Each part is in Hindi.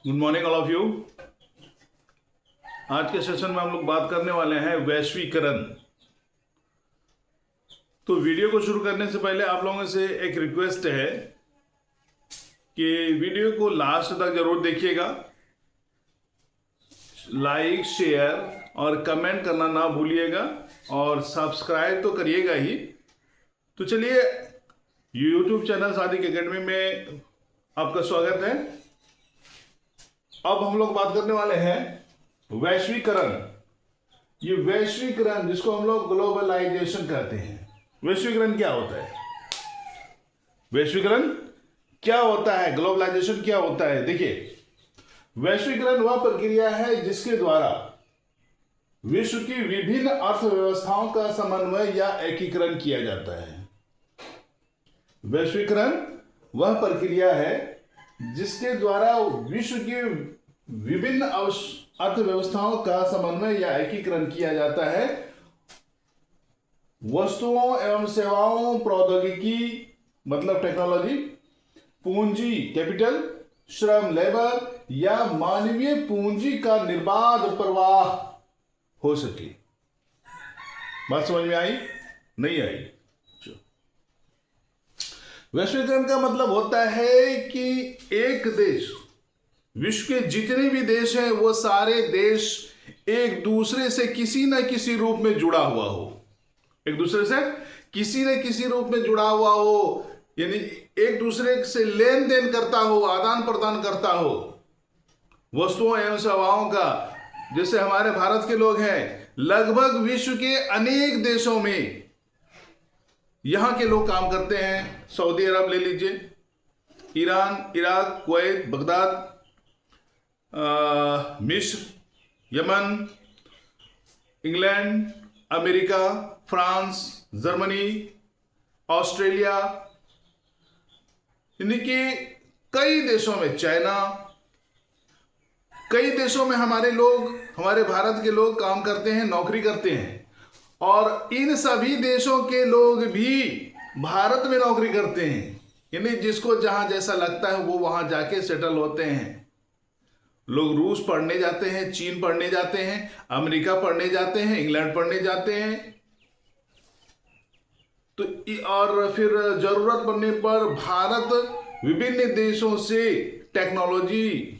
Good morning all of you. आज के सेशन में हम लोग बात करने वाले हैं वैश्वीकरण। तो वीडियो को शुरू करने से पहले आप लोगों से एक रिक्वेस्ट है कि वीडियो को लास्ट तक जरूर देखिएगा, लाइक शेयर और कमेंट करना ना भूलिएगा और सब्सक्राइब तो करिएगा ही। तो चलिए, यूट्यूब चैनल सादिक एकेडमी में आपका स्वागत है। अब हम लोग बात करने वाले हैं वैश्वीकरण। ये वैश्वीकरण जिसको हम लोग ग्लोबलाइजेशन कहते हैं। वैश्वीकरण क्या होता है? वैश्वीकरण क्या होता है? ग्लोबलाइजेशन क्या होता है? देखिए, वैश्वीकरण वह प्रक्रिया है जिसके द्वारा विश्व की विभिन्न अर्थव्यवस्थाओं का समन्वय या एकीकरण किया जाता है। वैश्वीकरण वह प्रक्रिया है जिसके द्वारा विश्व की विभिन्न अर्थव्यवस्थाओं का समन्वय या एकीकरण किया जाता है। वस्तुओं एवं सेवाओं, प्रौद्योगिकी मतलब टेक्नोलॉजी, पूंजी कैपिटल, श्रम लेबर या मानवीय पूंजी का निर्बाध प्रवाह हो सके। बात समझ में आई? नहीं आई? वैश्वीकरण का मतलब होता है कि एक देश, विश्व के जितने भी देश हैं वो सारे देश एक दूसरे से किसी न किसी रूप में जुड़ा हुआ हो। एक दूसरे से किसी न किसी रूप में जुड़ा हुआ हो, यानी एक दूसरे से लेन देन करता हो, आदान प्रदान करता हो वस्तुओं एवं सेवाओं का। जैसे हमारे भारत के लोग हैं, लगभग विश्व के अनेक देशों में यहां के लोग काम करते हैं। सऊदी अरब ले लीजिए, ईरान, इराक, कुवैत, बगदाद, मिस्र, Yemen, England, America, France, Germany, Australia, यानी कि कई देशों में, चाइना, कई देशों में हमारे लोग, हमारे भारत के लोग काम करते हैं, नौकरी करते हैं। और इन सभी देशों के लोग भी भारत में नौकरी करते हैं, यानी जिसको जहां जैसा लगता है वो वहां जाके सेटल होते हैं। लोग रूस पढ़ने जाते हैं, चीन पढ़ने जाते हैं, अमेरिका पढ़ने जाते हैं, इंग्लैंड पढ़ने जाते हैं। तो और फिर जरूरत पड़ने पर भारत विभिन्न देशों से टेक्नोलॉजी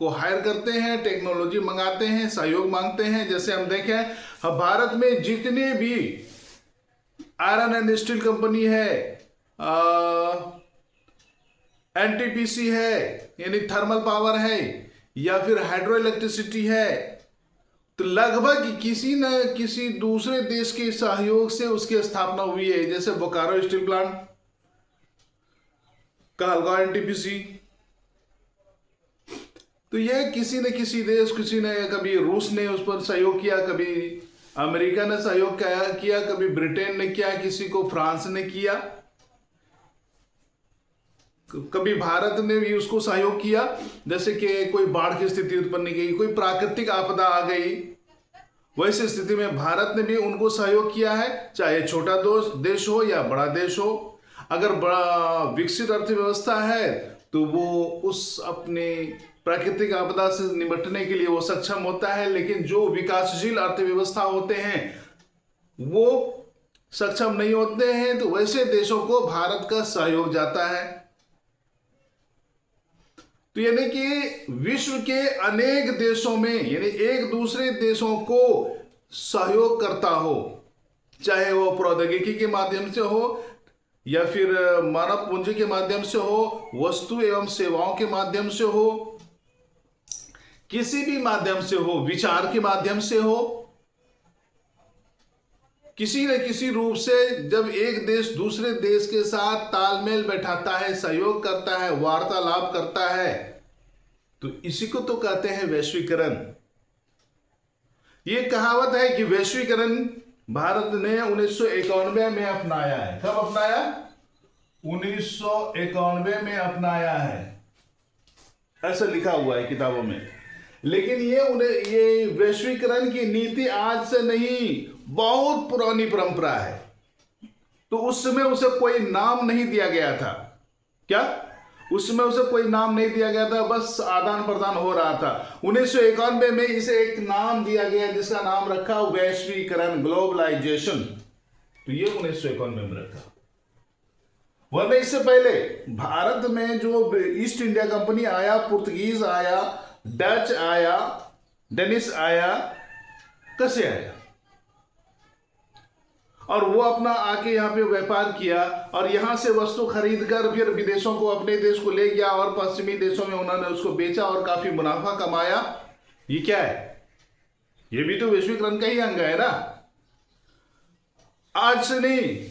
को हायर करते हैं, टेक्नोलॉजी मंगाते हैं, सहयोग मांगते हैं। जैसे हम देखें, हम भारत में जितने भी आयरन एंड स्टील कंपनी है, एनटीपीसी है यानी थर्मल पावर है, या फिर हाइड्रो इलेक्ट्रिसिटी है, तो लगभग किसी न किसी दूसरे देश के सहयोग से उसकी स्थापना हुई है। जैसे Bokaro steel plant, Kahalgaon NTPC. तो ये किसी न किसी देश, किसी ने, कभी रूस ने उस पर सहयोग किया, कभी अमेरिका ने सहयोग किया, कभी ब्रिटेन ने किया, किसी को फ्रांस ने किया, कभी भारत ने भी उसको सहयोग किया। जैसे कि कोई बाढ़ की स्थिति उत्पन्न की, कोई प्राकृतिक आपदा आ गई, वैसी स्थिति में भारत ने भी उनको सहयोग किया है, चाहे छोटा देश हो या बड़ा देश हो। अगर बड़ा विकसित अर्थव्यवस्था है तो वो उस अपने प्राकृतिक आपदा से निपटने के लिए वो सक्षम होता है, लेकिन जो विकासशील अर्थव्यवस्था होते हैं वो सक्षम नहीं होते हैं, तो वैसे देशों को भारत का सहयोग जाता है। तो यानी कि विश्व के अनेक देशों में, यानी एक दूसरे देशों को सहयोग करता हो, चाहे वो प्रौद्योगिकी के माध्यम से हो या फिर मानव पूंजी के माध्यम से हो, वस्तु एवं सेवाओं के माध्यम से हो, किसी भी माध्यम से हो, विचार के माध्यम से हो, किसी न किसी रूप से जब एक देश दूसरे देश के साथ तालमेल बैठाता है, सहयोग करता है, वार्तालाप करता है, तो इसी को तो कहते हैं वैश्वीकरण। ये कहावत है कि वैश्वीकरण भारत ने 1991 में अपनाया है। कब अपनाया? 1991 में अपनाया है, ऐसा लिखा हुआ है किताबों में। लेकिन ये वैश्वीकरण की नीति आज से नहीं, बहुत पुरानी परंपरा है। तो उस समय उसे कोई नाम नहीं दिया गया था। क्या? उसमें उसे कोई नाम नहीं दिया गया था, बस आदान प्रदान हो रहा था। 1991 में इसे एक नाम दिया गया जिसका नाम रखा वैश्वीकरण, ग्लोबलाइजेशन। तो ये 1991 में रखा। वरना इससे पहले भारत में जो ईस्ट इंडिया कंपनी आया, पुर्तगीज आया, डच आया, डेनिश आया, कैसे आया? और वो अपना आके यहाँ पे व्यापार किया और यहाँ से वस्तु खरीद कर फिर विदेशों को, अपने देश को ले गया और पश्चिमी देशों में उन्होंने उसको बेचा और काफी मुनाफा कमाया। ये क्या है? ये भी तो वैश्वीकरण का ही अंग है ना। आज से नहीं,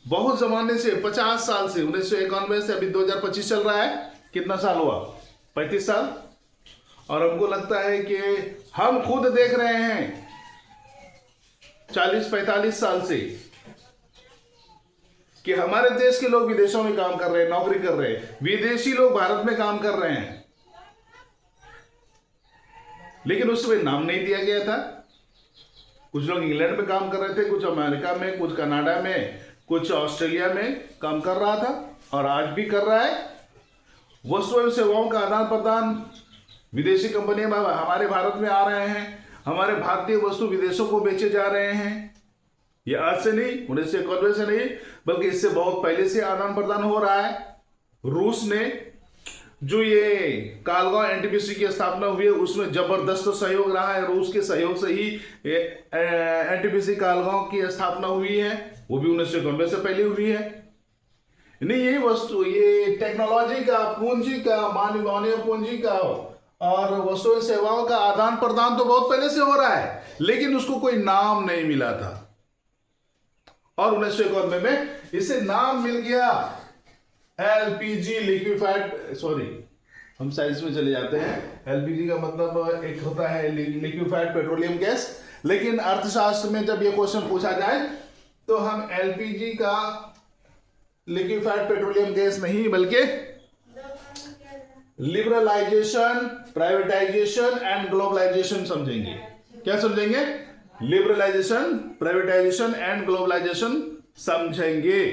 बहुत जमाने से, 50 साल से, 1991 से अभी 2025 चल रहा है। कितना साल हुआ? 35 साल। और हमको लगता है कि हम खुद देख रहे हैं 40-45 साल से कि हमारे देश के लोग विदेशों में काम कर रहे हैं, नौकरी कर रहे हैं, विदेशी लोग भारत में काम कर रहे हैं, लेकिन उस समय नाम नहीं दिया गया था। कुछ लोग इंग्लैंड में काम कर रहे थे, कुछ अमेरिका में, कुछ कनाडा में, कुछ ऑस्ट्रेलिया में काम कर रहा था और आज भी कर रहा है। वस्तु एवं सेवाओं का आदान प्रदान, विदेशी कंपनियां हमारे भारत में आ रहे हैं, हमारे भारतीय वस्तु विदेशों को बेचे जा रहे हैं। ये आज से नहीं, 1991 से नहीं, बल्कि इससे बहुत पहले से आदान प्रदान हो रहा है। रूस ने जो ये कालगांव एनटीपीसी की स्थापना हुई है, उसमें जबरदस्त सहयोग रहा है। रूस के सहयोग से ही एनटीपीसी कालगांव की स्थापना हुई है, वो भी 1991 से पहले हुई है। नहीं, ये वस्तु, ये टेक्नोलॉजी का, पूंजी का, मानवीय पूंजी का और वस्तु सेवाओं का आदान प्रदान तो बहुत पहले से हो रहा है, लेकिन उसको कोई नाम नहीं मिला था। और 1991 में इसे नाम मिल गया एलपीजी, लिक्विफाइड, सॉरी हम साइंस में चले जाते हैं। एलपीजी का मतलब एक होता है लिक्विफाइड पेट्रोलियम गैस, लेकिन अर्थशास्त्र में जब ये क्वेश्चन पूछा जाए तो हम एलपीजी का लिक्विफाइड पेट्रोलियम गैस नहीं, बल्कि लिबरलाइजेशन, प्राइवेटाइजेशन एंड ग्लोबलाइजेशन समझेंगे। क्या समझेंगे? लिबरलाइजेशन, प्राइवेटाइजेशन एंड ग्लोबलाइजेशन समझेंगे।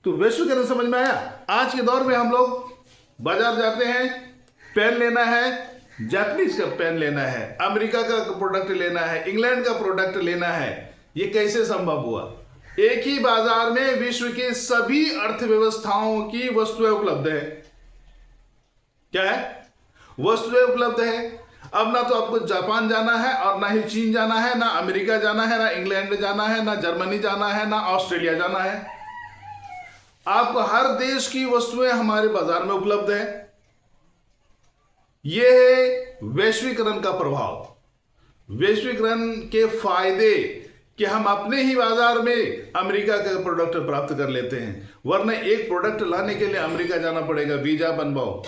तो वैश्वीकरण समझ में आया। आज के दौर में हम लोग बाजार जाते हैं, पेन लेना है, जापानीज का पेन लेना है, अमेरिका का प्रोडक्ट लेना है, इंग्लैंड का प्रोडक्ट लेना है। ये कैसे संभव हुआ? एक ही बाजार में विश्व के सभी अर्थव्यवस्थाओं की वस्तुएं उपलब्ध है। क्या है? वस्तुएं उपलब्ध है। अब ना तो आपको जापान जाना है और ना ही चीन जाना है, ना अमेरिका जाना है, ना इंग्लैंड जाना है, ना जर्मनी जाना है, ना ऑस्ट्रेलिया जाना है। आपको हर देश की वस्तुएं हमारे बाजार में उपलब्ध है। यह है वैश्वीकरण का प्रभाव। वैश्वीकरण के फायदे कि हम अपने ही बाजार में अमेरिका का प्रोडक्ट प्राप्त कर लेते हैं, वरना एक प्रोडक्ट लाने के लिए अमेरिका जाना पड़ेगा, वीजा बनवाओ,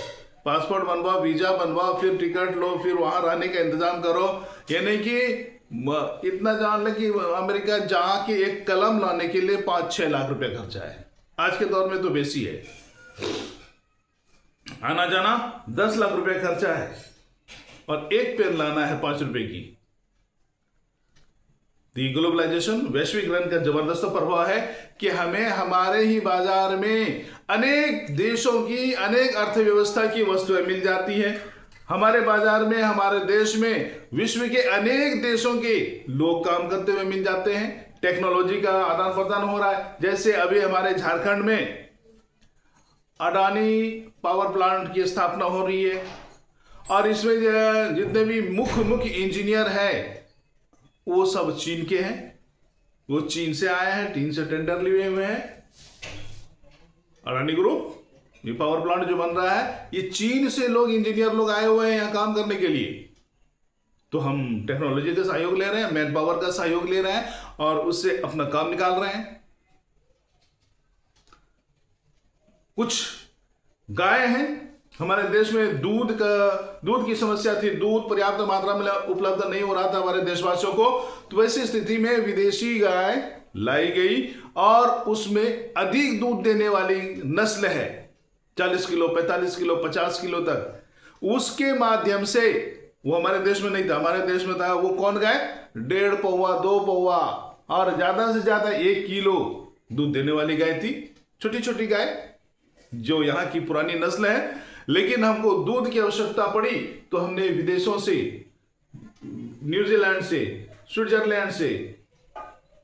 पासपोर्ट बनवाओ, वीजा बनवाओ, फिर टिकट लो, फिर वहां रहने का इंतजाम करो। ये नहीं कि इतना जान ले कि अमेरिका जाके एक कलम लाने के लिए 5-6 लाख रुपए खर्चा है। आज के दौर में तो बेसी है, आना जाना 10 लाख रुपए खर्चा है और एक पेन लाना है 5 रुपए की। ग्लोबलाइजेशन, वैश्वीकरण का जबरदस्त प्रभाव है कि हमें हमारे ही बाजार में अनेक देशों की, अनेक अर्थव्यवस्था की वस्तुएं मिल जाती हैं। हमारे बाजार में, हमारे देश में विश्व के अनेक देशों के लोग काम करते हुए मिल जाते हैं। टेक्नोलॉजी का आदान प्रदान हो रहा है। जैसे अभी हमारे झारखंड में अडानी पावर प्लांट की स्थापना हो रही है और इसमें जितने भी मुख्य इंजीनियर हैं वो सब चीन के हैं। वो चीन से आए हैं, चीन से टेंडर लिए हुए हैं। अडानी ग्रुप, ये पावर प्लांट जो बन रहा है, ये चीन से लोग, इंजीनियर लोग आए हुए हैं यहां काम करने के लिए। तो हम टेक्नोलॉजी का सहयोग ले रहे हैं, मैन पावर का सहयोग ले रहे हैं और उससे अपना काम निकाल रहे हैं। कुछ गाय हैं हमारे देश में, दूध की समस्या थी, दूध पर्याप्त मात्रा में उपलब्ध नहीं हो रहा था हमारे देशवासियों को। तो वैसी स्थिति में विदेशी गाय लाई गई और उसमें अधिक दूध देने वाली नस्ल है, 40 किलो, 45 किलो, 50 किलो तक। उसके माध्यम से, वो हमारे देश में नहीं था, हमारे देश में था वो कौन गाय? 1.5 पौवा, 2 पौवा और ज्यादा से ज्यादा 1 किलो दूध देने वाली गाय थी। छोटी छोटी गाय जो यहाँ की पुरानी नस्ल है, लेकिन हमको दूध की आवश्यकता पड़ी तो हमने विदेशों से, न्यूजीलैंड से, स्विट्जरलैंड से,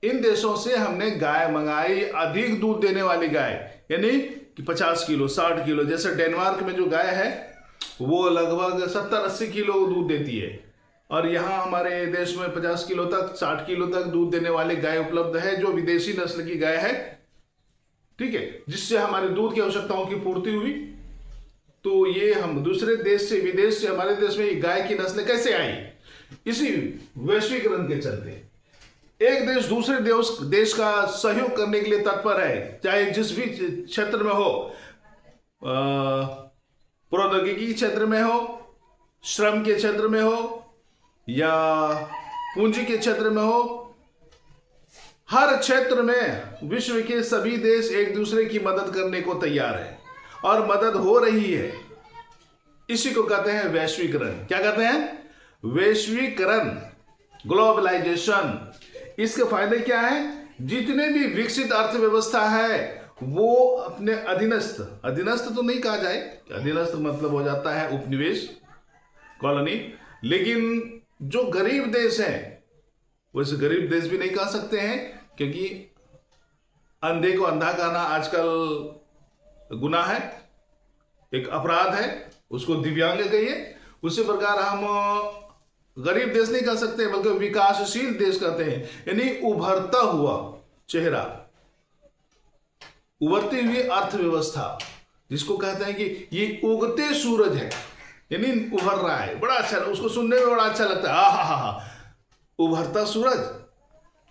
इन देशों से हमने गाय मंगाई, अधिक दूध देने वाली गाय, यानी कि 50 किलो 60 किलो। जैसे डेनमार्क में जो गाय है वो लगभग 70-80 किलो दूध देती है, और यहाँ हमारे देश में 50 किलो तक 60 किलो तक दूध देने वाली गाय उपलब्ध है, जो विदेशी नस्ल की गाय है। ठीक है, जिससे हमारे दूध की आवश्यकताओं की पूर्ति हुई। तो ये हम दूसरे देश से, विदेश से हमारे देश में गाय की नस्लें कैसे आई? इसी वैश्वीकरण के चलते। एक देश दूसरे देश का सहयोग करने के लिए तत्पर है, चाहे जिस भी क्षेत्र में हो, प्रौद्योगिकी के क्षेत्र में हो, श्रम के क्षेत्र में हो, या पूंजी के क्षेत्र में हो। हर क्षेत्र में विश्व के सभी देश एक दूसरे की मदद करने को तैयार है, और मदद हो रही है। इसी को कहते हैं वैश्वीकरण। क्या कहते हैं? वैश्वीकरण, ग्लोबलाइजेशन। इसके फायदे क्या है? जितने भी विकसित अर्थव्यवस्था है वो अपने अधीनस्थ तो नहीं कहा जाए, अधीनस्थ मतलब हो जाता है उपनिवेश, कॉलोनी। लेकिन जो गरीब देश हैं, वैसे गरीब देश भी नहीं कह सकते हैं, क्योंकि अंधे को अंधा कहना आजकल गुनाह है, एक अपराध है, उसको दिव्यांग कहिए। उसी प्रकार हम गरीब देश नहीं कह सकते, बल्कि विकासशील देश कहते हैं, यानी उभरता हुआ चेहरा, उभरती हुई अर्थव्यवस्था, जिसको कहते हैं कि ये उगते सूरज है, यानी उभर रहा है। बड़ा अच्छा, उसको सुनने में बड़ा अच्छा लगता है। हा, उभरता सूरज,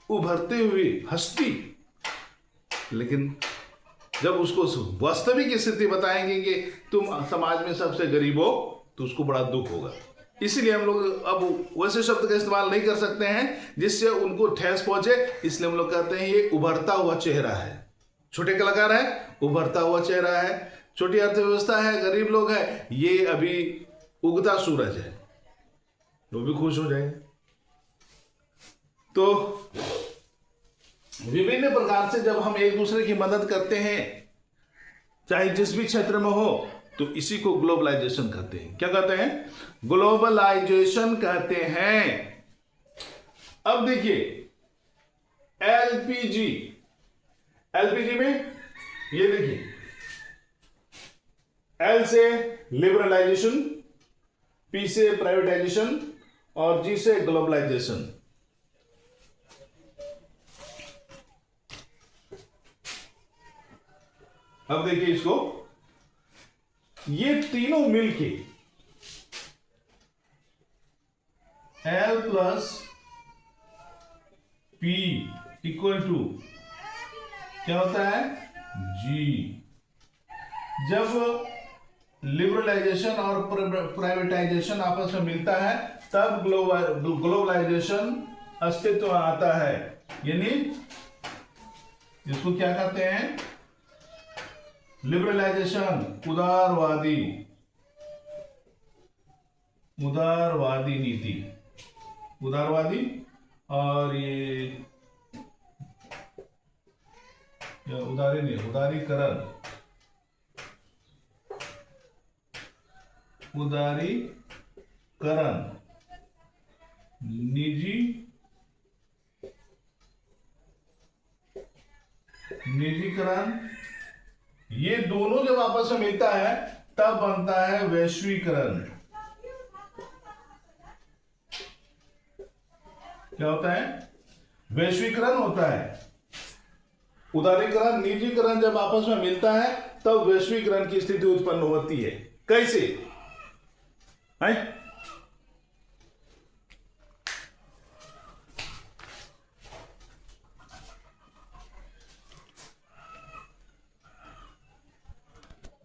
उभरती हुई हस्ती। लेकिन जब उसको वास्तविक स्थिति बताएंगे कि तुम समाज में सबसे गरीब हो, तो उसको बड़ा दुख होगा। इसीलिए हम लोग अब वैसे शब्द का इस्तेमाल नहीं कर सकते हैं जिससे उनको ठेस पहुंचे, इसलिए हम लोग कहते हैं ये उभरता हुआ चेहरा है। छोटे कलाकार है, उभरता हुआ चेहरा है। छोटी अर्थव्यवस्था है, गरीब लोग हैं, ये अभी उगता सूरज है। वो भी खुश हो जाएंगे। तो विभिन्न प्रकार से जब हम एक दूसरे की मदद करते हैं, चाहे जिस भी क्षेत्र में हो, तो इसी को ग्लोबलाइजेशन कहते हैं। क्या कहते हैं? ग्लोबलाइजेशन कहते हैं। अब देखिए एलपीजी में ये देखिए, एल से लिबरलाइजेशन, पी से प्राइवेटाइजेशन, और जी से ग्लोबलाइजेशन। अब देखिए इसको, ये तीनों मिलके L plus P equal to क्या होता है? G। जब लिबरलाइजेशन और प्राइवेटाइजेशन आपस में मिलता है, तब ग्लोबलाइजेशन अस्तित्व में आता है। यानी इसको क्या कहते हैं? लिबरलाइजेशन, उदारवादी नीति, उदारवादी, और ये उदारीकरण, निजीकरण, ये दोनों जब आपस में मिलता है तब बनता है वैश्वीकरण। क्या होता है? वैश्वीकरण होता है। उदारीकरण, निजीकरण जब आपस में मिलता है तब वैश्वीकरण की स्थिति उत्पन्न होती है। कैसे है?